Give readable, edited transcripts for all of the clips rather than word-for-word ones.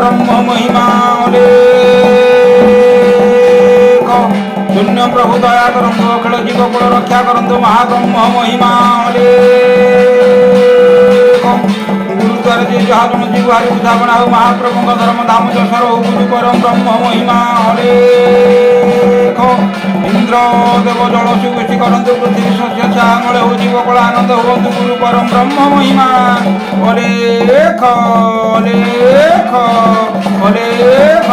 ब्रह्म महिमा शून्य प्रभु दया करंतु अखिल जीव कुल रक्षा करंतु महाब्रह्म महिमा गुरुद्वार जी जहाँ जन जीव हरि बुझापना हो महाप्रभु धर्म धाम जसर हो गुरु परम ब्रह्म महिमा इंद्र देव जल सुवृष्टि करंतु पृथ्वी शस्य श्यामल हो जीव कल आनंद हुंतु गुरु परम ब्रह्म महिमा अलेख अलेख अलेख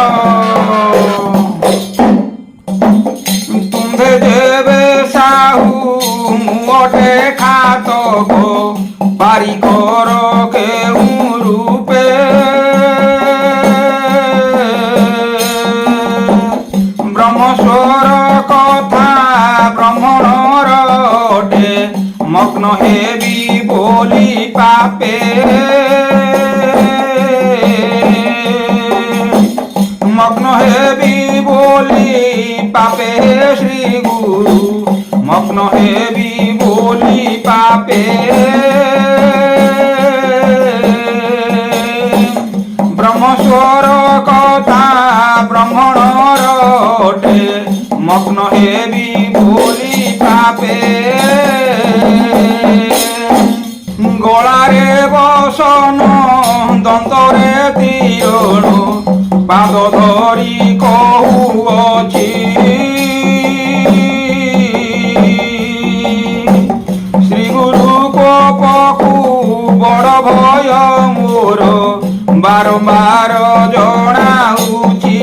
तुम्भे देवे साहू मुटे खात गो पारी कर के रूपे ब्रह्मस्वर कथा ब्रह्मणर अटे मग्न हेबी बोली पापे मग्न हेबी बोली पापे श्री गुरु मग्न हेबी बोली पापे ब्रह्मस्वर कथा ब्रह्मणर अटे मग्न हेबी बोली पापे गलारे बसन दंतरे तीरण पाद धरी कहुअछि श्री गुरु कोपकु बड़ भय मोर बारंबार जणाउछि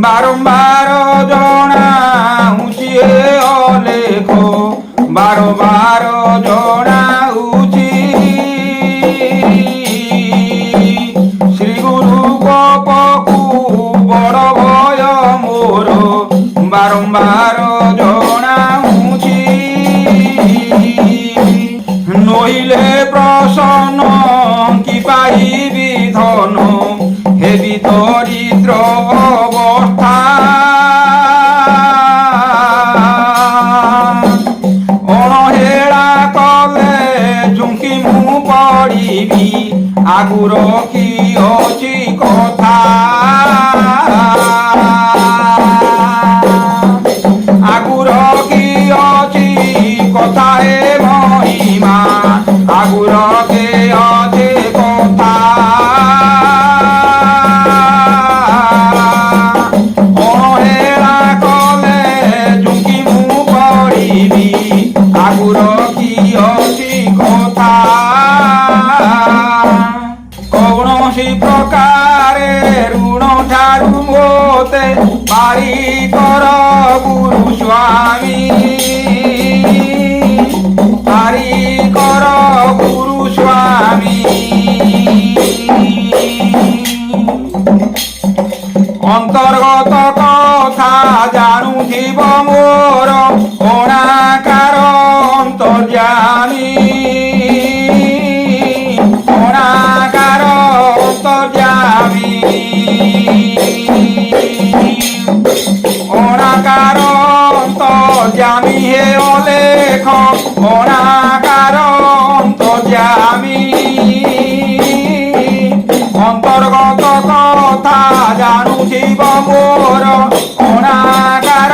बारंबार जणाउछि अलेख बारंबार जणाउछि श्री गुरु कोपकु बड़ भय मोर बारंबार जणाउछि नइले प्रसन्न कि पाइबि धन हेबि दरिद्र अवस्था अणहेला कले झुंकी मु पड़िबि आगु रखी अछि कथा आगु रखी अछि कथा हे महिमा आगु रखे अछि कथा अणहेला कले झुंकी मु पड़िबि आगु रखी अछि कथा कौनसी प्रकारे ऋण ठारू मोते पारी कर गुरु स्वामी पारी कर गुरु स्वामी अंतर्गत कथा जानुथिब मोर अणाकार अंतर्यामी अणाकार अंतर्यामी अणाकार अंतर्यामी हे अलेख अणाकार अंतर्यामी अंतर्गत कथा जानुथिब मोर अणाकार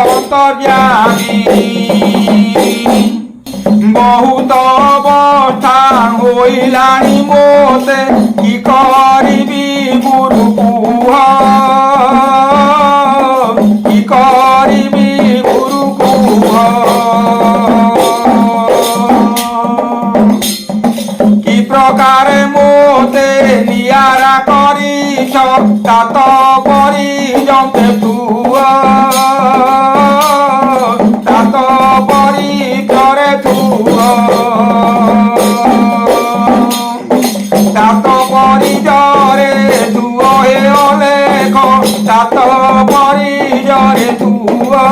अंतर्यामी बहुत अवस्था होइलानि मोते कि करिबि गुरु कुह कि करिबि गुरु कुह कि प्रकारे मोते नियारा करिछ तात परिजन्ते तुअ तात परिजरे तुअ तात परिजरे तुअ हे अलेख तात परिजरे तुअ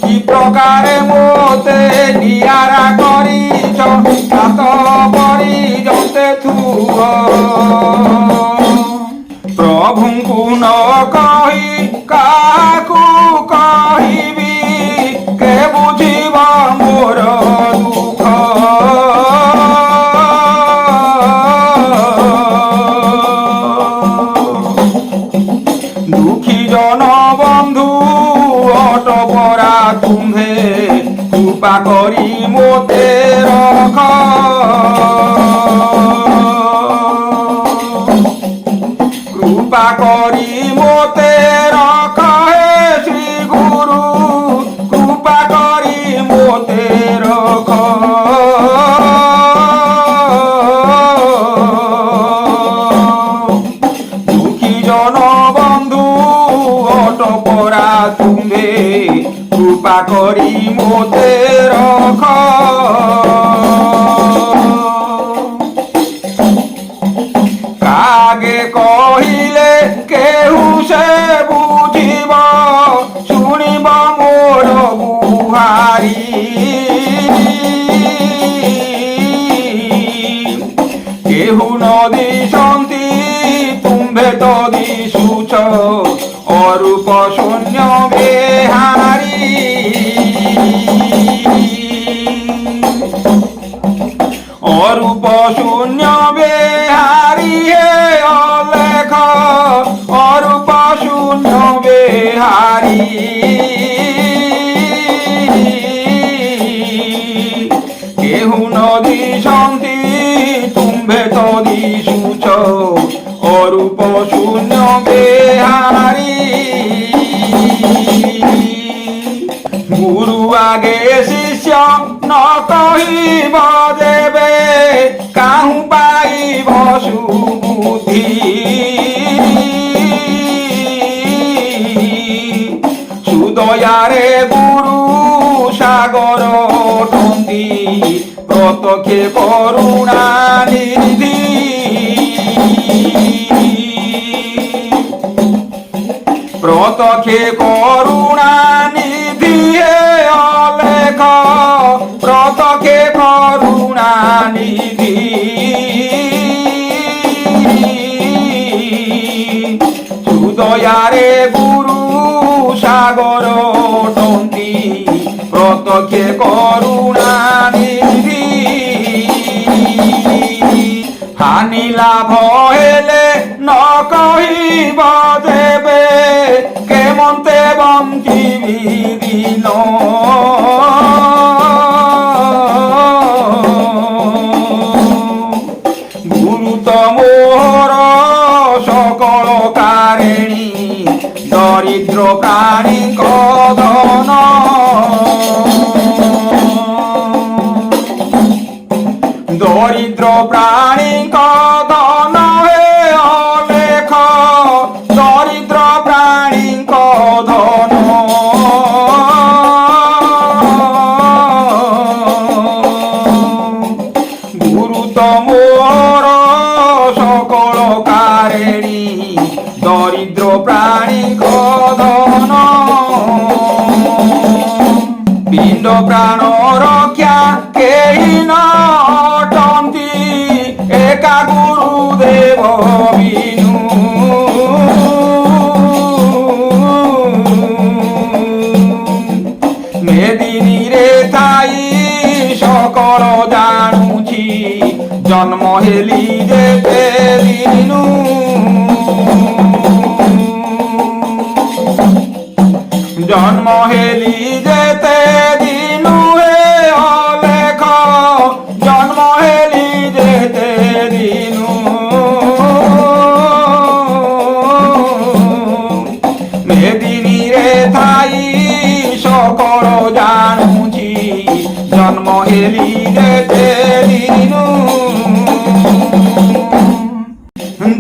कि प्रकारे मोते नियारा करिछ तात परिजन्ते तुअ प्रभुଙ୍କୁ न कहि काकू कहिबि के बुझिब मोर दुख কৃপা করি মোতে রখ, কৃপা করি মোতে রখ হে শ্রী গুরু, কৃপা করি মোতে রখ। দুঃখী জন বন্ধু অটপরা তুমে, কৃপা করি মোতে রখ। কাগে কহিলে কেহু সে বুঝিব, শুনিব মোর গুহারি। কেহু নদী সন্তি তুম্ভে তো দিশুছ, অরূপ শূন্য বেহারি। অরূপ শূন্য বেহারি হে অলেখ, অরূপ শূন্য বেহারি। কেহু নদী সন্তি তুম্ভে তো দিশুছ, অরূপ শূন্য বেহারি। গুরু আগে শিষ্য ন কহিব দেবে, কাহু পাইব সুবুদ্ধি। সুদয়ারে গুরু সাগর টন্দি, প্রত্যক্ষে করুণা নিধি। প্রত্যক্ষে করুণা নিধি হে অলেখ, প্রত্যক্ষে করুণা নিধি। সুদয়ারে গুরু সাগর টন্দি, প্রত্যক্ষে করুণা নিধি। হানি লাভ হেলে ন কহিব দেবে, কেমন্তে বঞ্চিবি দিন। গুরু তমোর সকল কারিণী, দরিদ্র প্রাণী কধন। দরিদ্র প্রাণী কধন হে অলেখ, দরিদ্র প্রাণী কধন। গুরু তমোর সকল কারিণী, দরিদ্র প্রাণী কধন। পিণ্ড প্রাণ রক্ষা কেহি ন অটন্তি, একা গুরুদেব বিনু। মেদিনীরে থাই সকল জানুছি, জন্ম হেলি যেতে দিনু। জন্ম হেলি যেতে দিনু হে অলেখ, জন্ম হেলি যেতে দিনু। মেদিনীরে থাই সকল জানুছি, জন্ম হেলি যেতে দিনু।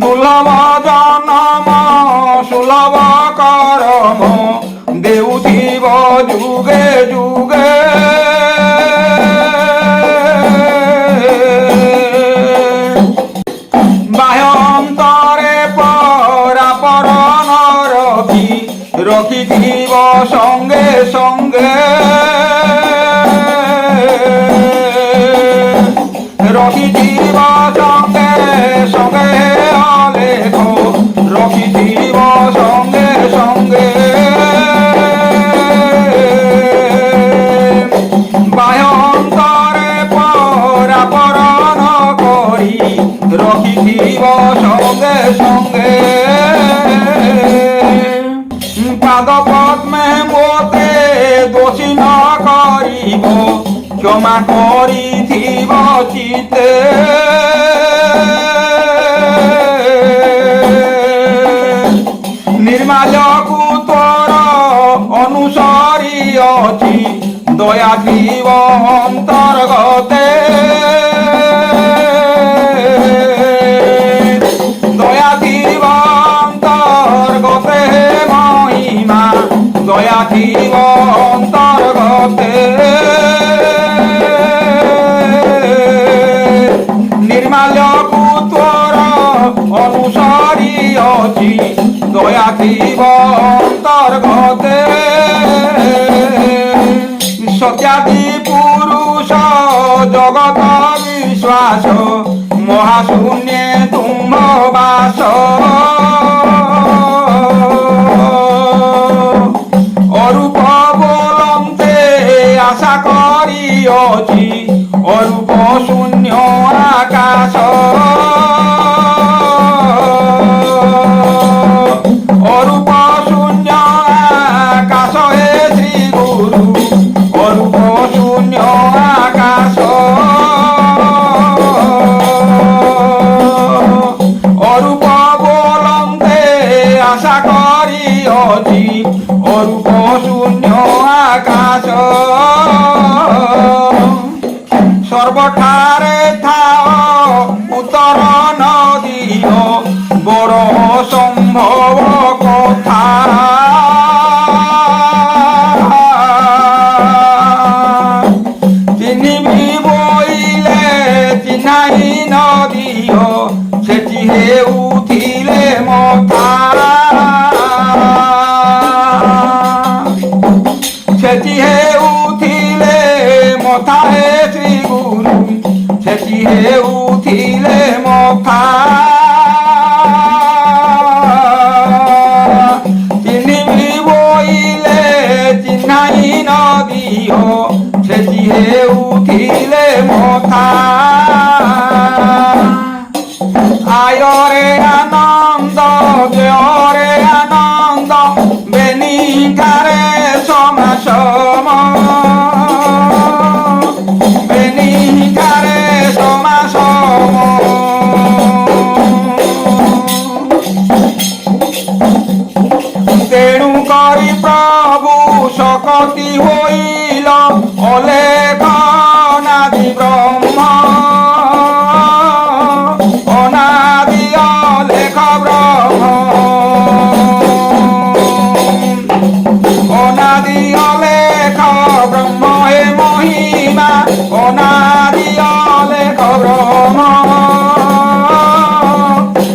দুর্লভ জনম সুলভ করম, দেউথিব যুগে যুগে। বাহ্যন্তরে পরাপরণ রখি, রখিথিব সঙ্গে সঙ্গে। রখিথিব সঙ্গে সঙ্গে অলেখ, রখিথিব সঙ্গে সঙ্গে। বাহ্যন্তরে পরাপরণ করি, রখিথিব সঙ্গে সঙ্গে। পাদ পদ্মে মোতে দোষী ন করিব ক্ষমা করিথিব চিতে ନିର୍ମାଲ୍ୟକୁ ତୋର ଅନୁସରିଅଛି ଦୟା ଥିବ ଅନ୍ତର୍ଗତେ ଦୟା ଥିବ ଅନ୍ତର୍ଗତେ ମହିମା ଦୟା ଥିବ ଅନ୍ତର୍ଗତେ ନିର୍ମାଲ୍ୟକୁ ତୋର ଅନୁସରିଅଛି দয়া ଥିବ ଅନ୍ତର୍ଗତେ ସତ୍ୟାଦି ପୁରୁଷ ଜଗତ ବିଶ୍ୱାସ ମହାଶୂନ୍যେ ତୁମ୍ଭ ବାସ ଅରୂପ ବୋଲନ୍ତେ ଆଶା କରିଅଛି ଅରୂପ ଶୂନ୍ୟ ଆକାଶ অরূপ শূন্য আকাশ হে শ্রী গুরু অরূপ শূন্য আকাশ অরূপ বলন্তে আশা করিଅছি অরূপ শূন্য আকাশ সর্বঠারে থাও উত্তর নদীর বড় সম্ভব কথা চিনিবি বইলে চিনাই নদীয় সেটি হেউথিলে মথা সেটি হেউথিলে মথা হে শ্রী গুরু সেটি হেউথিলে মথা সেটি হেউথিলে মথা আয়রে আনন্দ জয়রে আনন্দ বেনিকারে সমাসম বেনিকারে সমাসম তেণু করি প্রভু শকতি হইল অলেখ অনাদি ব্রহ্ম অনাদি অলেখ ব্রহ্ম অনাদি অলেখ ব্রহ্ম হে মহিমা অনাদি অলেখ ব্রহ্ম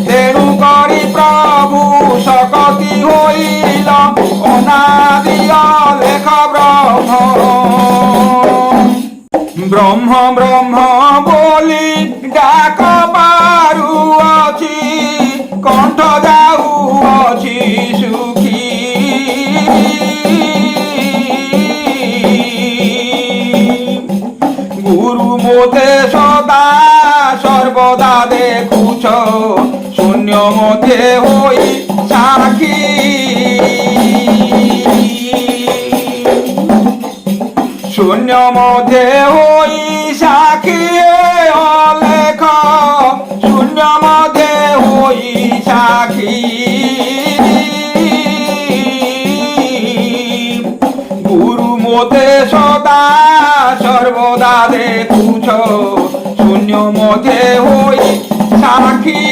তেণু করি প্রভু শকতি হইল অনাদি অলেখ ব্রহ্ম ব্রহ্ম ব্রহ্ম বলি ডাক পারুଅଛି কণ্ঠ যাউଅଛି সুখী গুরু মোতে সদা সর্বদা দেখুছ শূন্য মধ্যে হই সাক্ষী শূন্য মধ্যে হই সাক্ষী অলেখ শূন্য মধ্যে হই সাক্ষী গুরু মতে সদা সর্বদা দেখুছ শূন্য মধ্যে হই সাক্ষী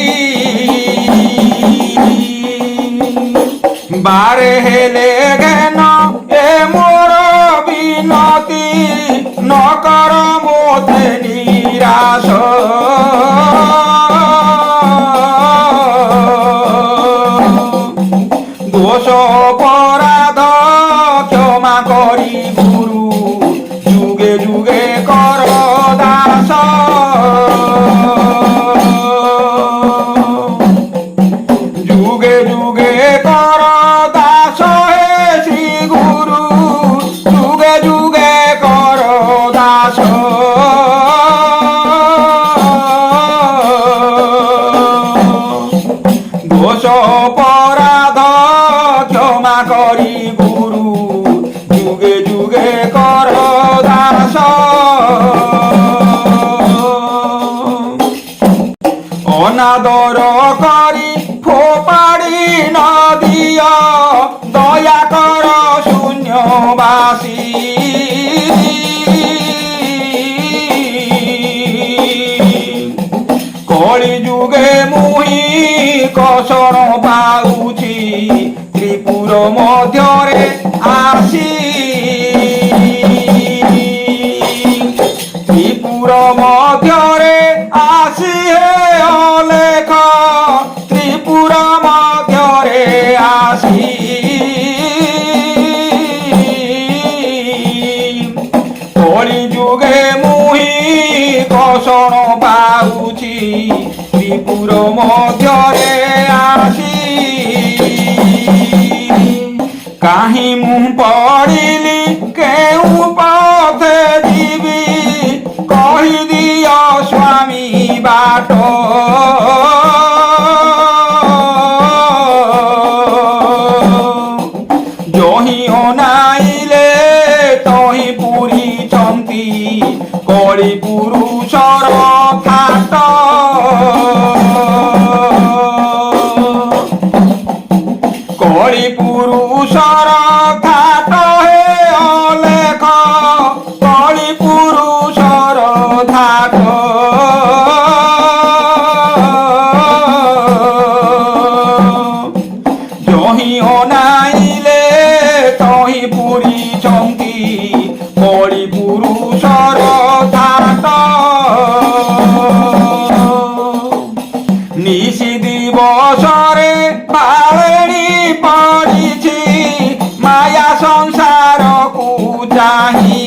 বারে হেলে জ্ঞান এ মোর বিনতি নকর মোতে নিরাশ দোষ অপরাধ ক্ষমা করি গুরু যুগে যুগে কর দাস যুগে যুগে কর দাস হে শ্রী গুরু যুগে যুগে কর দাস দোষ অপরাধ ক্ষমা করি গুরু আদর করি ফোপাড়ি নদিয়া দয়া কর শূন্যবাসী কলি যুগে মুহি কসর পাউছি ত্রিপুর মধ্যরে আসি ত্রিপুর মধ্যরে আসি হে অলেখ ত্রিপুর মধ্যরে আসি কলি যুগে মুহি কসর পাউছি ত্রিপুর মধ্যরে আসি কাহি মুহ পড়িলি কেউ পথে ଯିବି କହିଦିଅ ସ୍ୱାମୀ ବାଟ ଜହି ଅନାଇଲେ ତହି ପୁରିଛନ୍ତି କଳି ପୁରୁଷର ଫାଟ কলি পুরুষর ঘাট হে অলেখ কলি পুরুষর ঘাট জহি অনাইলে তহি পুরিছন্তি কলি পুরুষর ঘাট নিশি দিবসরে বালেণী পড়িছি মায়া সংসারকু চাহি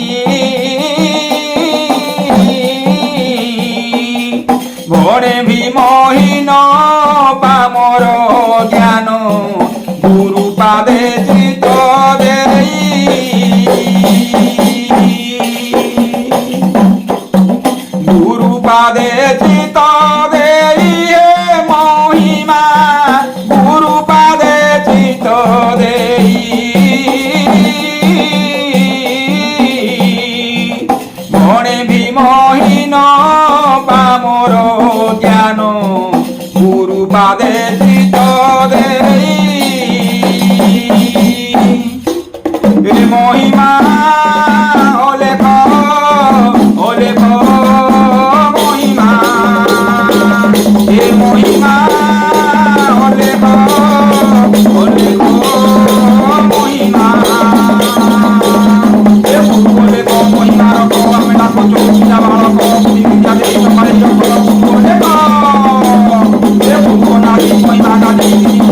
ঘরে ভীমহীন পামর জ্ঞান গুরু পাদে চিত দেই গুরু পাদে চিত দেই হে মহিমা গুরু পাদে চিত দেই মনে ভীমহীন পামর জ্ঞান গুরু পাদে চিত দেই মহিমা অলেখ অলেখ মহিমা এ মহিমা অলেখ অলেখ মহিমা এ অলেখ মহিমার আমি ডাক চৌকিয়া বালক বিদ্যা দেই সকালে চক্র অলেখ এ নারী মহিমা গাড়ি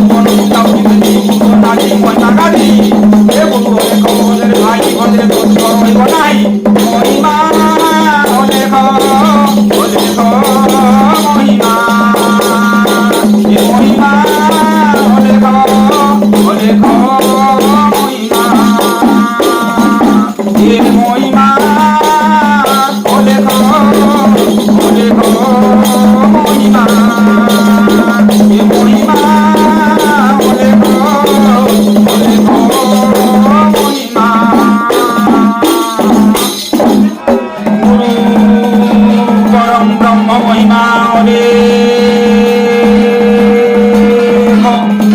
কোন উত্তাপ দিদি নারী মহিমা গাড়ি এ অলেখ ওদের ভাই ওদের দোষ হইব নাই মহিমা অলেখ অলেখ মহিমা এ মহিমা অলেখ অলেখ মহিমা এ মহিমা অলেখ অলেখ মহিমা এ মহিমা অলেখ অলেখ মহিমা গুরু পরম ব্রহ্ম মহিমা অলেখ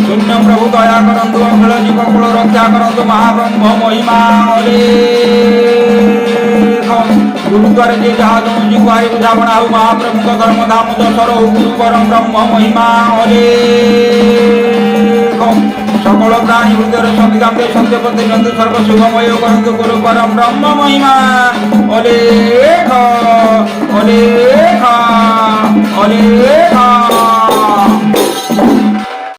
শূন্য প্রভু দয়া করন্তু অখিল জীবকুল রক্ষা করন্তু মহাব্রহ্ম মহিমা অলেখ গুরুদ্বারে যে যাহা জমুজি গুহারি বুঝাবনা হউ মহাপ্রভুଙ୍କ ধর্ম ধাম দশর গুরু পরম ব্রহ্ম মহিমা অলেখ সকল প্রাণী হৃদয়ের সন্ধিকান্তে সত্য প্রতিবন্ধু সর্ব শুভময় করন্তু গুরু পরম ব্রহ্ম মহিমা অলেখ অলেখ অলেখ